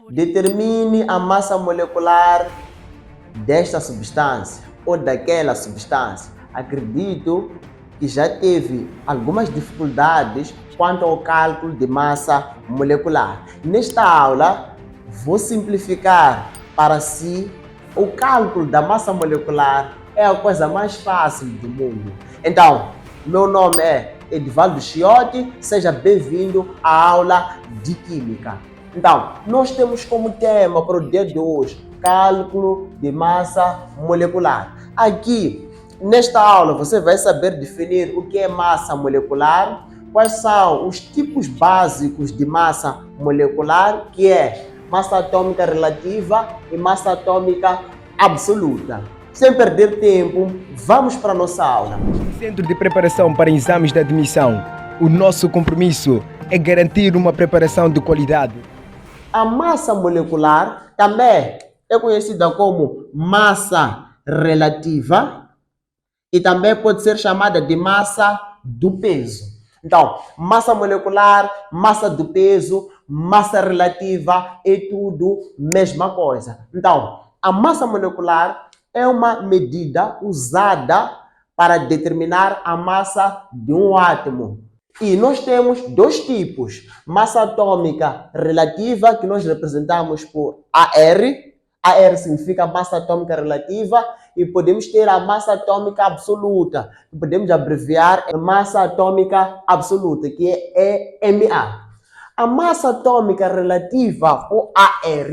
Determine a massa molecular desta substância ou daquela substância. Acredito que já teve algumas dificuldades quanto ao cálculo de massa molecular. Nesta aula, vou simplificar para si. O cálculo da massa molecular é a coisa mais fácil do mundo. Então, meu nome é Edivaldo Chiotti, seja bem-vindo à aula de Química. Então, nós temos como tema para o dia de hoje, cálculo de massa molecular. Aqui, nesta aula, você vai saber definir o que é massa molecular, quais são os tipos básicos de massa molecular, que é massa atômica relativa e massa atômica absoluta. Sem perder tempo, vamos para a nossa aula. Centro de Preparação para Exames de Admissão. O nosso compromisso é garantir uma preparação de qualidade. A massa molecular também é conhecida como massa relativa e também pode ser chamada de massa do peso. Então, massa molecular, massa do peso, massa relativa é tudo mesma coisa. Então, a massa molecular é uma medida usada para determinar a massa de um átomo. E nós temos dois tipos, massa atômica relativa, que nós representamos por AR. AR significa massa atômica relativa, e podemos ter a massa atômica absoluta, que podemos abreviar massa atômica absoluta, que é MA. A massa atômica relativa, ou AR,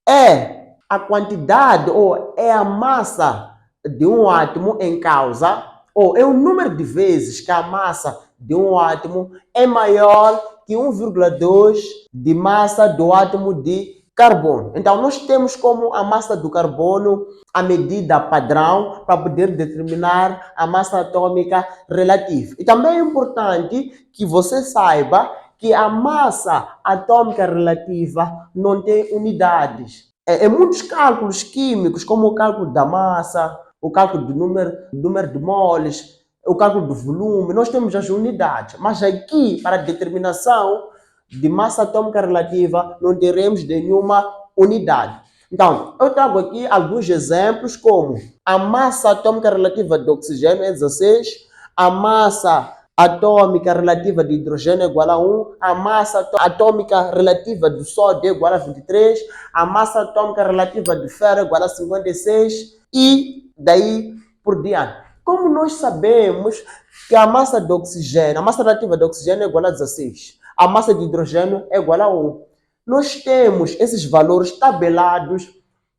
é a quantidade, ou é a massa de um átomo em causa, ou é o número de vezes que a massa de um átomo é maior que 1,2 de massa do átomo de carbono. Então, nós temos como a massa do carbono a medida padrão para poder determinar a massa atômica relativa. E também é importante que você saiba que a massa atômica relativa não tem unidades. Em muitos cálculos químicos, como o cálculo da massa, o cálculo do número de moles, o cálculo do volume, nós temos as unidades. Mas aqui, para a determinação de massa atômica relativa, não teremos nenhuma unidade. Então, eu trago aqui alguns exemplos, como a massa atômica relativa de oxigênio é 16, a massa atômica relativa de hidrogênio é igual a 1, a massa atômica relativa do sódio é igual a 23, a massa atômica relativa de ferro é igual a 56 e daí por diante. Como nós sabemos que a massa de oxigênio, a massa relativa de oxigênio é igual a 16, a massa de hidrogênio é igual a 1. Nós temos esses valores tabelados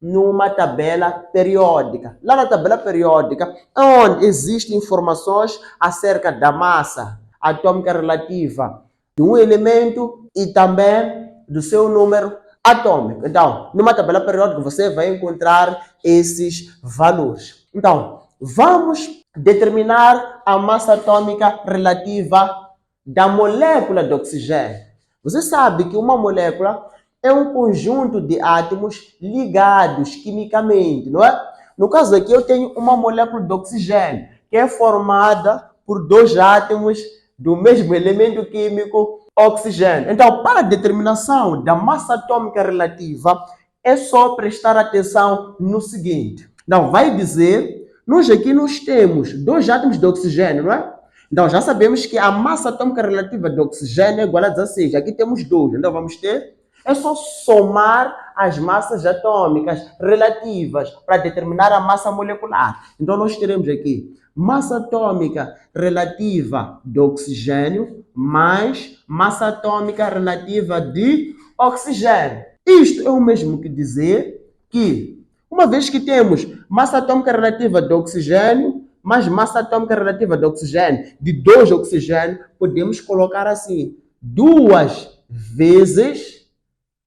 numa tabela periódica. Lá na tabela periódica, onde existem informações acerca da massa atômica relativa de um elemento e também do seu número atômico. Então, numa tabela periódica, você vai encontrar esses valores. Então, vamos determinar a massa atômica relativa da molécula de oxigênio. Você sabe que uma molécula é um conjunto de átomos ligados quimicamente, não é? No caso aqui, eu tenho uma molécula de oxigênio, que é formada por dois átomos do mesmo elemento químico, oxigênio. Então, para a determinação da massa atômica relativa, é só prestar atenção no seguinte. Então, vai dizer, nós aqui temos dois átomos de oxigênio, não é? Então, já sabemos que a massa atômica relativa de oxigênio é igual a 16. Aqui temos 2. Então, vamos ter... É só somar as massas atômicas relativas para determinar a massa molecular. Então, nós teremos aqui massa atômica relativa de oxigênio mais massa atômica relativa de oxigênio. Isto é o mesmo que dizer que, uma vez que temos massa atômica relativa de oxigênio mais massa atômica relativa de oxigênio, de 2 oxigênio, podemos colocar assim, 2 vezes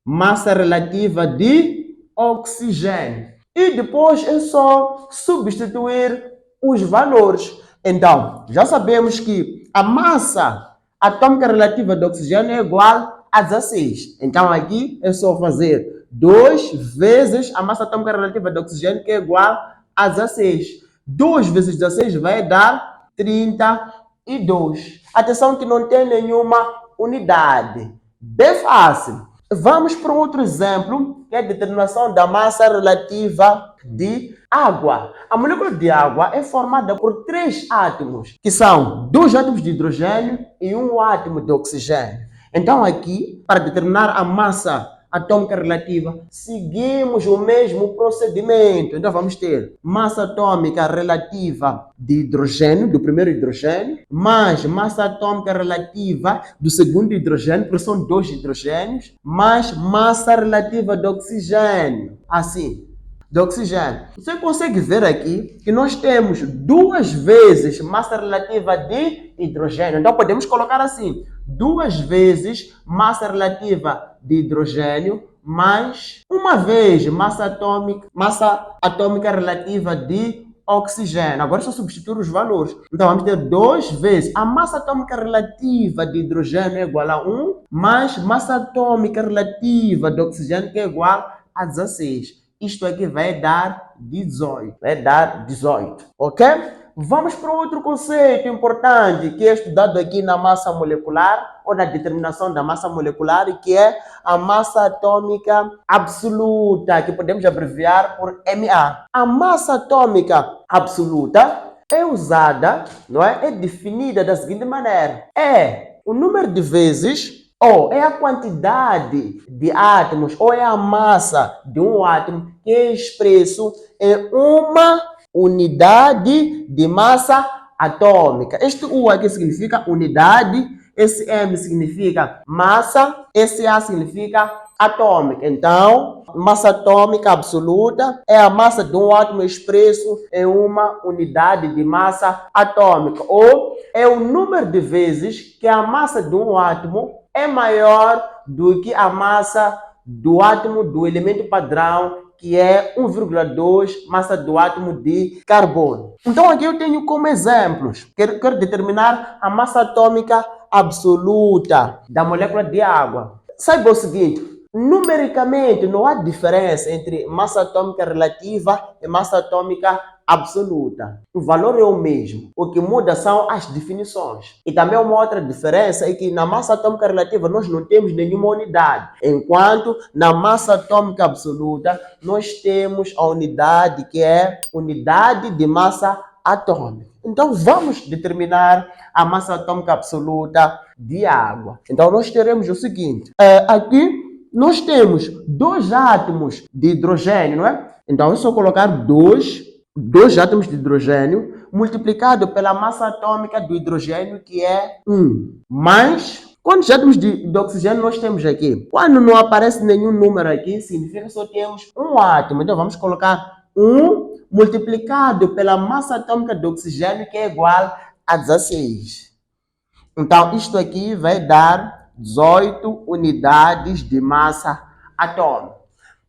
massa relativa de oxigênio. E depois é só substituir os valores. Então, já sabemos que a massa atômica relativa de oxigênio é igual a 16. Então, aqui é só fazer 2 vezes a massa atômica relativa de oxigênio, que é igual a 16. 2 vezes 16 vai dar 32. Atenção que não tem nenhuma unidade. Bem fácil. Vamos para outro exemplo, que é a determinação da massa relativa de água. A molécula de água é formada por 3 átomos, que são 2 átomos de hidrogênio e 1 átomo de oxigênio. Então aqui, para determinar a massa atômica relativa, seguimos o mesmo procedimento. Então vamos ter massa atômica relativa de hidrogênio, do primeiro hidrogênio, mais massa atômica relativa do segundo hidrogênio, porque são 2 hidrogênios, mais massa relativa de oxigênio. Assim, de oxigênio. Você consegue ver aqui que nós temos 2 vezes massa relativa de hidrogênio. Então podemos colocar assim, 2 vezes massa relativa de hidrogênio mais 1 vez massa atômica relativa de oxigênio. Agora só substituir os valores. Então vamos ter 2 vezes a massa atômica relativa de hidrogênio é igual a 1, mais massa atômica relativa de oxigênio que é igual a 16. Isto aqui vai dar 18. Vai dar 18. Ok? Vamos para outro conceito importante que é estudado aqui na massa molecular ou na determinação da massa molecular, que é a massa atômica absoluta, que podemos abreviar por MA. A massa atômica absoluta é usada, não é? É definida da seguinte maneira: é o número de vezes, ou é a quantidade de átomos, ou é a massa de um átomo que é expresso em uma unidade de massa atômica. Este U aqui significa unidade, esse M significa massa, esse A significa atômica. Então, massa atômica absoluta é a massa de um átomo expresso em uma unidade de massa atômica, ou é o número de vezes que a massa de um átomo é maior do que a massa do átomo do elemento padrão, que é 1,2 massa do átomo de carbono. Então aqui eu tenho como exemplos, quero determinar a massa atômica absoluta da molécula de água. Saiba o seguinte: numericamente não há diferença entre massa atômica relativa e massa atômica absoluta. O valor é o mesmo. O que muda são as definições. E também uma outra diferença é que na massa atômica relativa nós não temos nenhuma unidade, enquanto na massa atômica absoluta nós temos a unidade que é unidade de massa atômica. Então vamos determinar a massa atômica absoluta de água. Então nós teremos o seguinte: aqui nós temos 2 átomos de hidrogênio, não é? Então é só colocar 2 átomos de hidrogênio multiplicado pela massa atômica do hidrogênio, que é 1. Mais quantos átomos de oxigênio nós temos aqui? Quando não aparece nenhum número aqui, significa que só temos 1 átomo. Então vamos colocar 1 multiplicado pela massa atômica do oxigênio, que é igual a 16. Então isto aqui vai dar 18 unidades de massa atômica.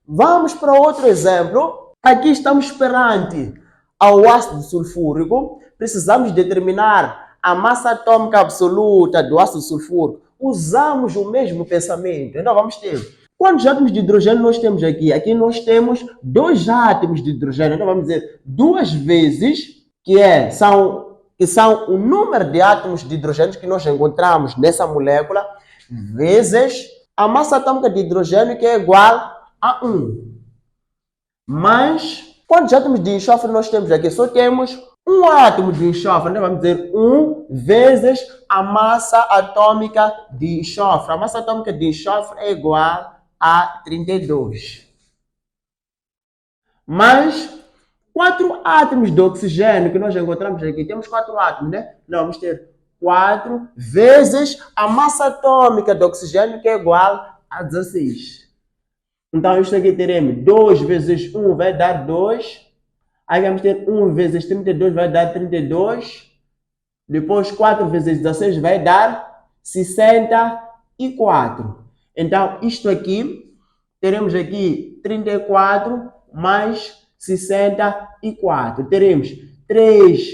Vamos para outro exemplo. Aqui estamos perante ao ácido sulfúrico. Precisamos determinar a massa atômica absoluta do ácido sulfúrico. Usamos o mesmo pensamento. Então vamos ter quantos átomos de hidrogênio nós temos aqui? Aqui nós temos 2 átomos de hidrogênio. Então vamos dizer 2 vezes, que são o número de átomos de hidrogênio que nós encontramos nessa molécula, vezes a massa atômica de hidrogênio, que é igual a 1. Mas quantos átomos de enxofre nós temos aqui? Só temos 1 átomo de enxofre. Então vamos dizer 1 vezes a massa atômica de enxofre. A massa atômica de enxofre é igual a 32. Mas 4 átomos de oxigênio que nós encontramos aqui. Temos 4 átomos, né? Não, vamos ter 4 vezes a massa atômica de oxigênio, que é igual a 16. Então, isto aqui teremos 2 vezes 1 vai dar 2. Aí vamos ter 1 vezes 32 vai dar 32. Depois 4 vezes 16 vai dar 64. Então, isto aqui, teremos aqui 34 mais 64. Teremos 3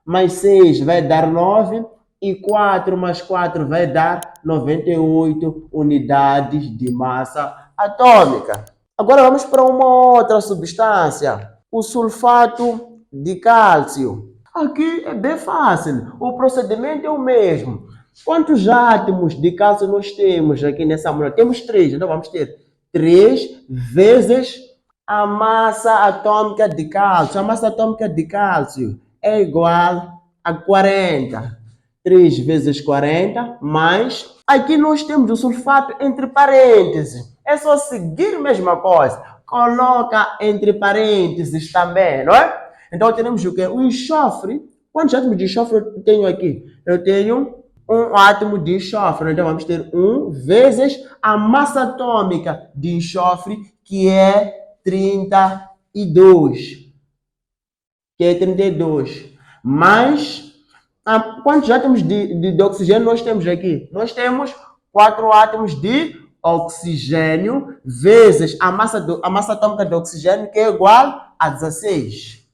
mais 6 vai dar 9. E 4 mais 4 vai dar 98 unidades de massa atômica. Agora vamos para uma outra substância, o sulfato de cálcio. Aqui é bem fácil, o procedimento é o mesmo. Quantos átomos de cálcio nós temos aqui nessa molécula? Temos 3, então vamos ter 3 vezes a massa atômica de cálcio. A massa atômica de cálcio é igual a 40. 3 vezes 40 mais... Aqui nós temos o sulfato entre parênteses. É só seguir a mesma coisa. Coloca entre parênteses também, não é? Então teremos o quê? O enxofre. Quantos átomos de enxofre eu tenho aqui? Eu tenho um átomo de enxofre. Então vamos ter 1 vezes a massa atômica de enxofre, que é 32. Mais quantos átomos de oxigênio nós temos aqui? Nós temos 4 átomos de oxigênio vezes a massa atômica de oxigênio, que é igual a 16.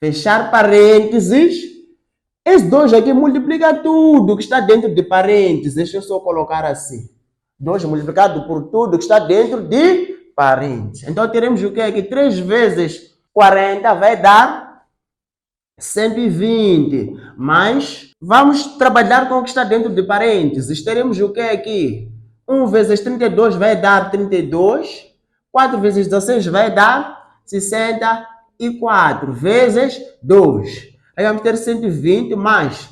Fechar parênteses. Esse 2 aqui multiplica tudo que está dentro de parênteses. Deixa eu só colocar assim. 2 multiplicado por tudo que está dentro de parênteses. Então teremos o que aqui? 3 vezes 40 vai dar 120, mas vamos trabalhar com o que está dentro de parênteses. Teremos o que aqui? 1 vezes 32 vai dar 32. 4 vezes 16 vai dar 64 vezes 2. Aí vamos ter 120 mais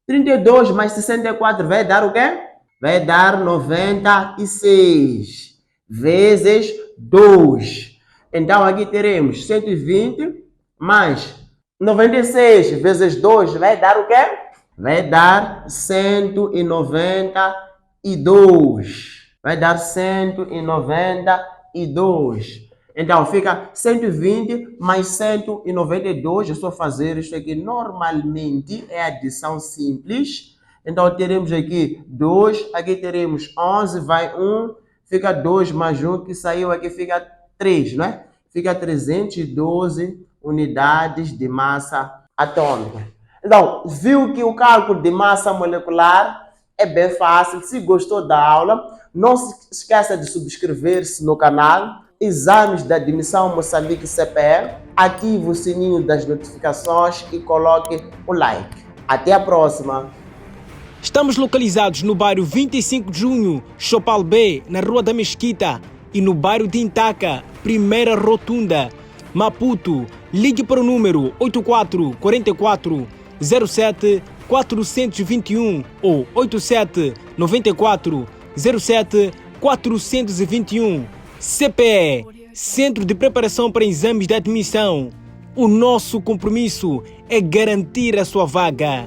32 mais 64 vai dar o quê? Vai dar 96 vezes 2. Então aqui teremos 120 mais 96 vezes 2 vai dar o quê? Vai dar 192. Vai dar 192. Então fica 120 mais 192. Eu só fazer isso aqui normalmente. É adição simples. Então teremos aqui 2. Aqui teremos 11. Vai 1. Fica 2 mais 1. Que saiu aqui fica 3, não é? Fica 312 unidades de massa atômica. Então, viu que o cálculo de massa molecular é bem fácil. Se gostou da aula, não se esqueça de subscrever-se no canal. Exames da admissão Moçambique CPE. Ative o sininho das notificações e coloque o like. Até a próxima! Estamos localizados no bairro 25 de Junho, Chopal B, na Rua da Mesquita, e no bairro de Intaca, Primeira Rotunda, Maputo. Ligue para o número 84 44 07 421 ou 87 94 07 421. CPE, Centro de Preparação para Exames de Admissão. O nosso compromisso é garantir a sua vaga.